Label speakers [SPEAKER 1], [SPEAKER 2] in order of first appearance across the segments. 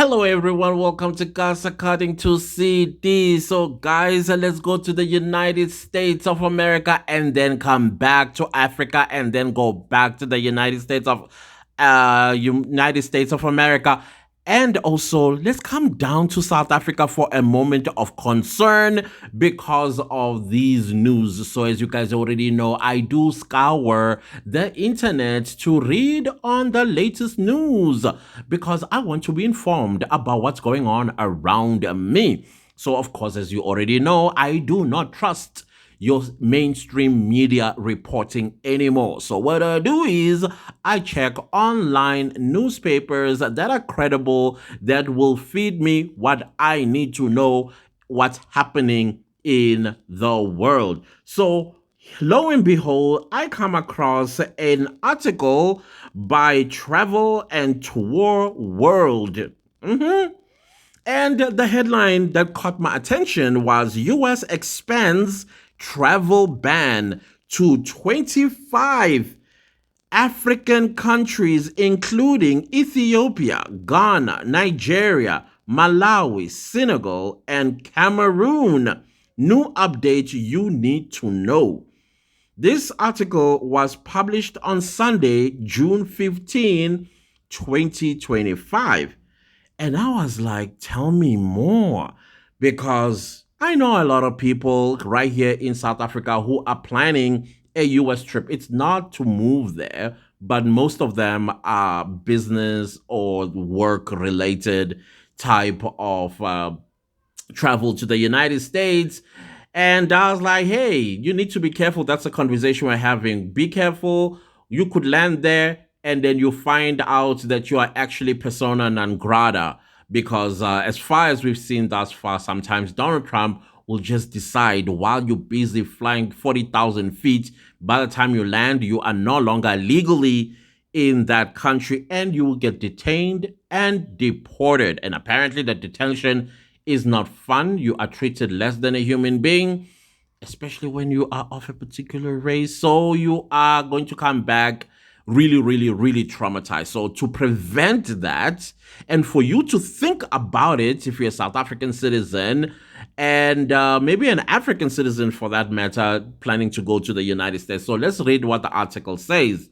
[SPEAKER 1] Hello everyone, welcome to Gas According to CD. So guys, let's go to the United States of America and then come back to Africa and then go back to the United States of America. And also, let's come down to South Africa for a moment of concern because of these news. So, as you guys already know, I do scour the internet to read on the latest news because I want to be informed about what's going on around me. So, of course, as you already know, I do not trust your mainstream media reporting anymore. So what I do is I check online newspapers that are credible, that will feed me what I need to know, what's happening in the world. So lo and behold, I come across an article by Travel and Tour World. And the headline that caught my attention was US expands travel ban to 25 African countries, including Ethiopia, Ghana, Nigeria, Malawi, Senegal, and Cameroon. New update you need to know. This article was published on Sunday, June 15, 2025. And I was like, tell me more. Because I know a lot of people right here in South Africa who are planning a US trip. It's not to move there, but most of them are business or work related type of travel to the United States. And I was like, hey, you need to be careful. That's a conversation we're having. Be careful. You could land there and then you find out that you are actually persona non grata. Because as far as we've seen thus far, sometimes Donald Trump will just decide while you're busy flying 40,000 feet, by the time you land, you are no longer legally in that country and you will get detained and deported. And apparently, the detention is not fun. You are treated less than a human being, especially when you are of a particular race. So you are going to come back really, really, really traumatized. So to prevent that, and for you to think about it, if you're a South African citizen, and maybe an African citizen for that matter, planning to go to the United States. So let's read what the article says.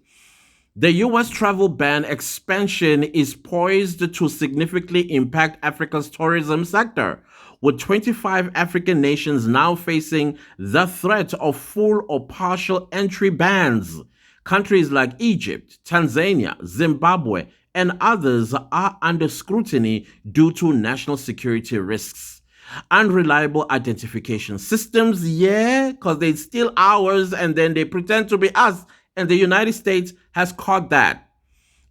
[SPEAKER 1] The US travel ban expansion is poised to significantly impact Africa's tourism sector, with 25 African nations now facing the threat of full or partial entry bans. Countries like Egypt, Tanzania, Zimbabwe, and others are under scrutiny due to national security risks. Unreliable identification systems, yeah, because they steal ours and then they pretend to be us. And the United States has caught that.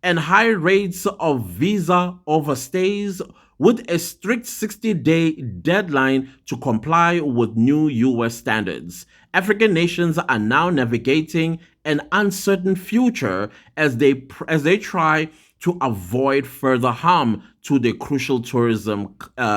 [SPEAKER 1] And high rates of visa overstays with a strict 60-day deadline to comply with new US standards. African nations are now navigating an uncertain future as they try to avoid further harm to the crucial tourism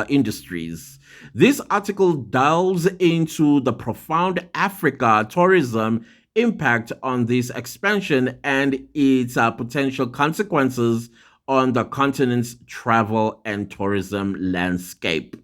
[SPEAKER 1] industries. This article delves into the profound Africa tourism impact on this expansion and its potential consequences on the continent's travel and tourism landscape.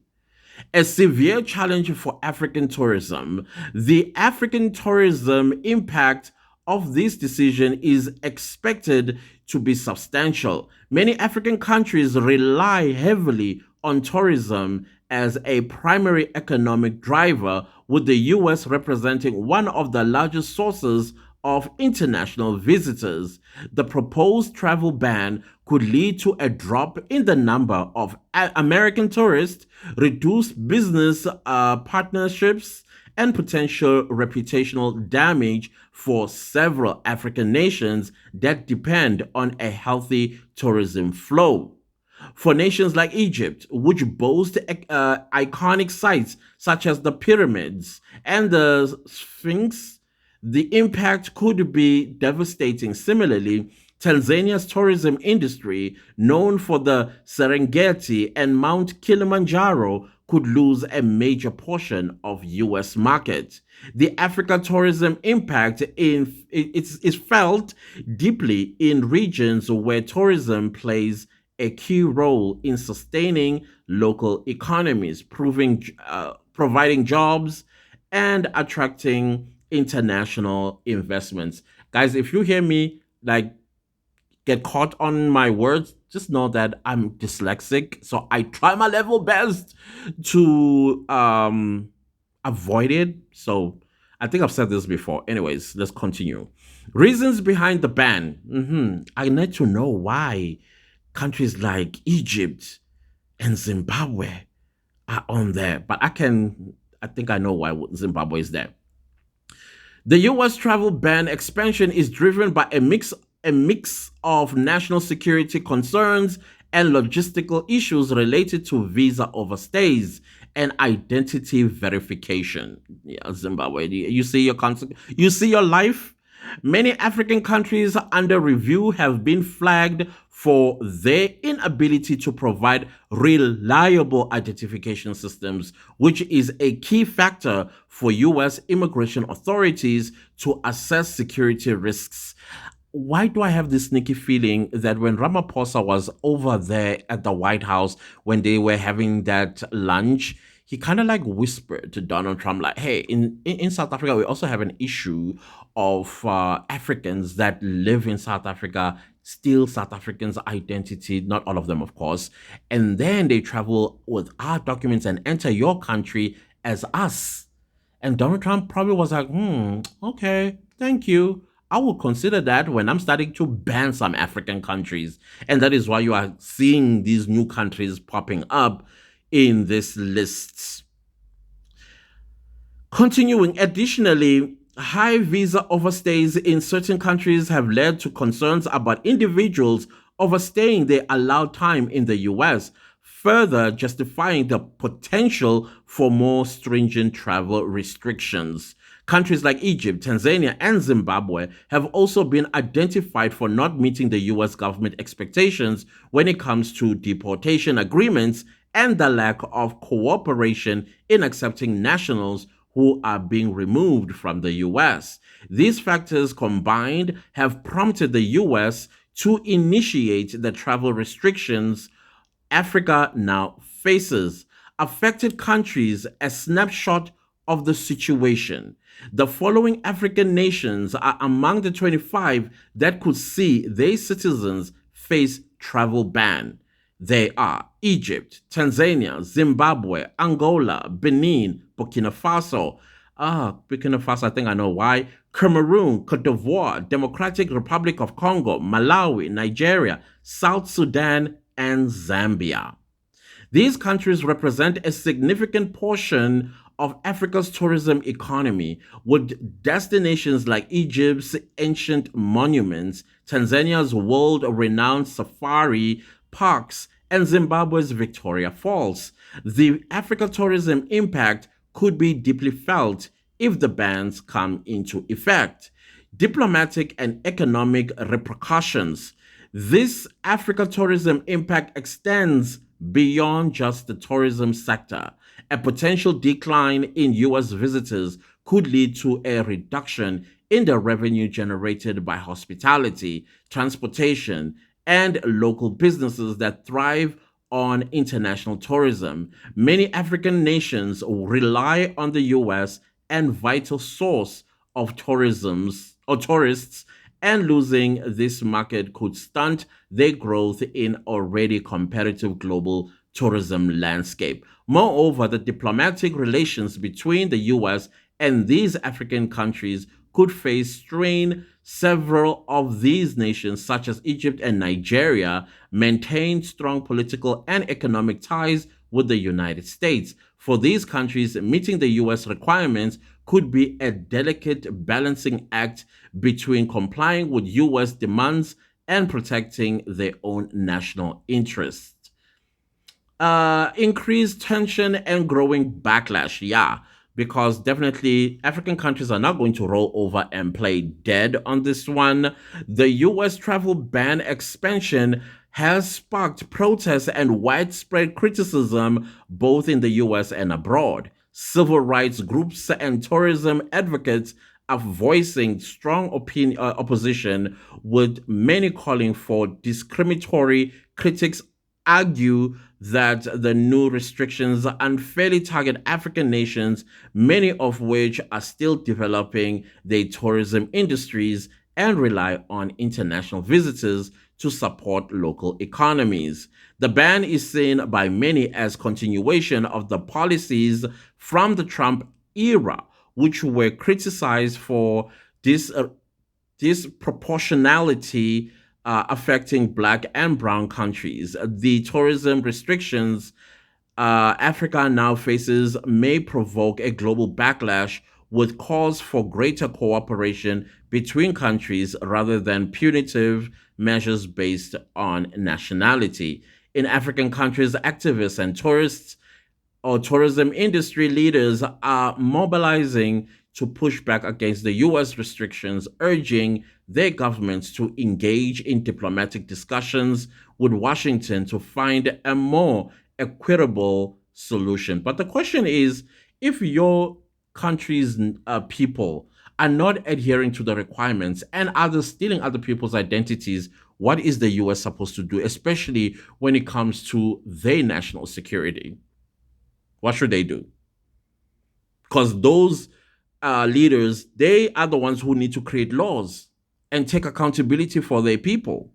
[SPEAKER 1] A severe challenge for African tourism. The African tourism impact of this decision is expected to be substantial. Many African countries rely heavily on tourism as a primary economic driver, with the US representing one of the largest sources of international visitors. The proposed travel ban could lead to a drop in the number of American tourists, reduced business partnerships, and potential reputational damage for several African nations that depend on a healthy tourism flow. For nations like Egypt, which boast iconic sites such as the pyramids and the Sphinx, the impact could be devastating. Similarly, Tanzania's tourism industry, known for the Serengeti and Mount Kilimanjaro, could lose a major portion of US market. The Africa tourism impact is felt deeply in regions where tourism plays a key role in sustaining local economies, providing jobs and attracting international investments. Guys, if you hear me like get caught on my words, just know that I'm dyslexic. So I try my level best to avoid it. So I think I've said this before. Anyways, let's continue. Reasons behind the ban. I need to know why countries like Egypt and Zimbabwe are on there. But I think I know why Zimbabwe is there. The US travel ban expansion is driven by a mix of national security concerns and logistical issues related to visa overstays and identity verification. Yeah, Zimbabwe, you see you see your life. Many African countries under review have been flagged for their inability to provide reliable identification systems, which is a key factor for US immigration authorities to assess security risks. Why do I have this sneaky feeling that when Ramaphosa was over there at the White House when they were having that lunch, he kind of like whispered to Donald Trump, like, hey, in South Africa, we also have an issue of Africans that live in South Africa, steal South Africans' identity, not all of them, of course, and then they travel with our documents and enter your country as us. And Donald Trump probably was like, okay, thank you. I will consider that when I'm starting to ban some African countries. And that is why you are seeing these new countries popping up in this list. Continuing, additionally, high visa overstays in certain countries have led to concerns about individuals overstaying their allowed time in the US, further justifying the potential for more stringent travel restrictions. Countries like Egypt, Tanzania, and Zimbabwe have also been identified for not meeting the US government expectations when it comes to deportation agreements and the lack of cooperation in accepting nationals who are being removed from the US. These factors combined have prompted the US to initiate the travel restrictions Africa now faces. Affected countries, a snapshot of the situation. The following African nations are among the 25 that could see their citizens face travel ban. They are Egypt, Tanzania, Zimbabwe, Angola, Benin, Burkina Faso. Burkina Faso, I think I know why. Cameroon, Cote d'Ivoire, Democratic Republic of Congo, Malawi, Nigeria, South Sudan, and Zambia. These countries represent a significant portion of Africa's tourism economy, with destinations like Egypt's ancient monuments, Tanzania's world-renowned safari parks, and Zimbabwe's Victoria Falls. The Africa tourism impact could be deeply felt if the bans come into effect. Diplomatic and economic repercussions. This Africa tourism impact extends beyond just the tourism sector. A potential decline in US visitors could lead to a reduction in the revenue generated by hospitality, transportation, and local businesses that thrive on international tourism. Many African nations rely on the US and vital source of tourism's or tourists, and losing this market could stunt their growth in already competitive global tourism landscape. Moreover, the diplomatic relations between the US and these African countries could face strain. Several of these nations, such as Egypt and Nigeria, maintain strong political and economic ties with the United States. For these countries, meeting the US requirements could be a delicate balancing act between complying with US demands and protecting their own national interests. Increased tension and growing backlash. Yeah, because definitely African countries are not going to roll over and play dead on this one. The US travel ban expansion has sparked protests and widespread criticism both in the US and abroad. Civil rights groups and tourism advocates are voicing strong opposition, with many calling for discriminatory critics argue that the new restrictions unfairly target African nations, many of which are still developing their tourism industries and rely on international visitors to support local economies. The ban is seen by many as continuation of the policies from the Trump era, which were criticized for dis- disproportionality affecting black and brown countries. The tourism restrictions Africa now faces may provoke a global backlash with calls for greater cooperation between countries rather than punitive measures based on nationality. In African countries, activists and tourists or tourism industry leaders are mobilizing to push back against the US restrictions, urging their governments to engage in diplomatic discussions with Washington to find a more equitable solution. But the question is, if your country's people are not adhering to the requirements and others stealing other people's identities, what is the US supposed to do, especially when it comes to their national security? What should they do? Because those leaders, they are the ones who need to create laws and take accountability for their people.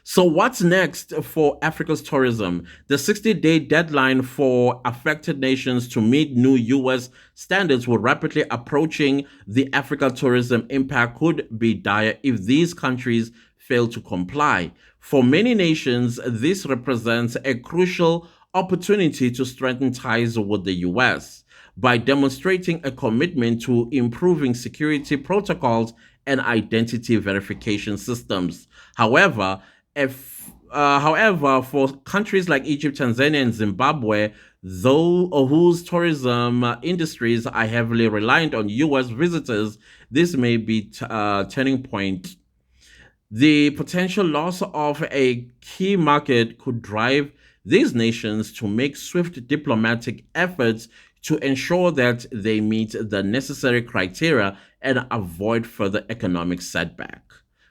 [SPEAKER 1] So, what's next for Africa's tourism? The 60-day deadline for affected nations to meet new US standards will rapidly approaching. The Africa tourism impact could be dire if these countries fail to comply. For many nations, this represents a crucial opportunity to strengthen ties with the US by demonstrating a commitment to improving security protocols and identity verification systems. However, for countries like Egypt, Tanzania, and Zimbabwe, though whose tourism industries are heavily reliant on U.S. visitors, this may be a turning point. The potential loss of a key market could drive these nations to make swift diplomatic efforts to ensure that they meet the necessary criteria and avoid further economic setback.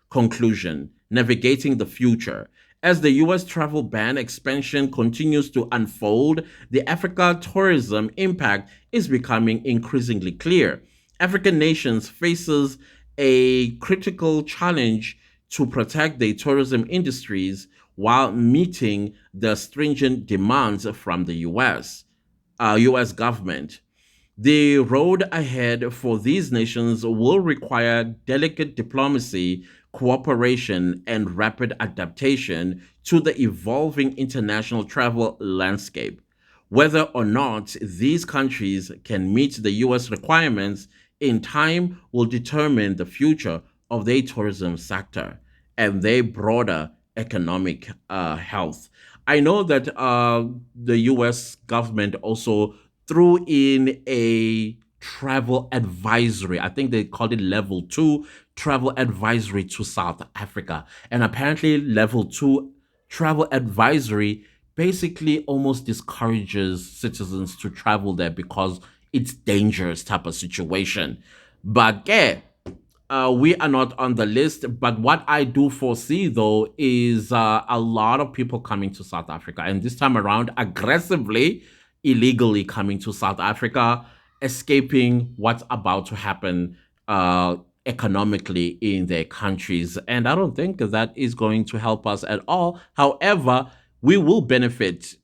[SPEAKER 1] Conclusion: navigating the future. As the US travel ban expansion continues to unfold, the Africa tourism impact is becoming increasingly clear. African nations faces a critical challenge to protect their tourism industries while meeting the stringent demands from the US government. The road ahead for these nations will require delicate diplomacy, cooperation, and rapid adaptation to the evolving international travel landscape. Whether or not these countries can meet the US requirements in time will determine the future of their tourism sector and their broader economic health. I know that the US government also threw in a travel advisory. I think they called it level two travel advisory to South Africa. And apparently, level two travel advisory basically almost discourages citizens to travel there because it's dangerous type of situation. But yeah, we are not on the list, but what I do foresee though is a lot of people coming to South Africa, and this time around, aggressively, illegally coming to South Africa, escaping what's about to happen economically in their countries. And I don't think that is going to help us at all. However, we will benefit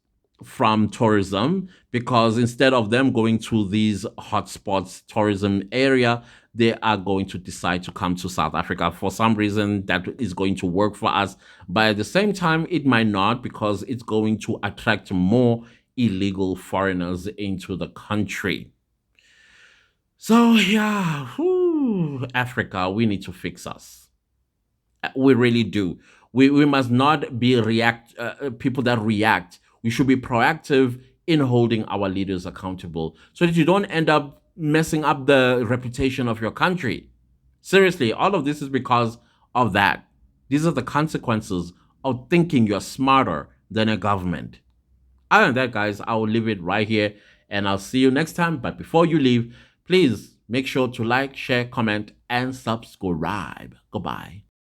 [SPEAKER 1] from tourism because instead of them going to these hotspots tourism area, they are going to decide to come to South Africa for some reason that is going to work for us. But at the same time, it might not because it's going to attract more illegal foreigners into the country. So yeah, whew, Africa, we need to fix us. We really do. We must not be react people that react. We should be proactive in holding our leaders accountable so that you don't end up messing up the reputation of your country. Seriously, all of this is because of that. These are the consequences of thinking you're smarter than a government. Other than that, guys, I will leave it right here and I'll see you next time. But before you leave, please make sure to like, share, comment, and subscribe. Goodbye.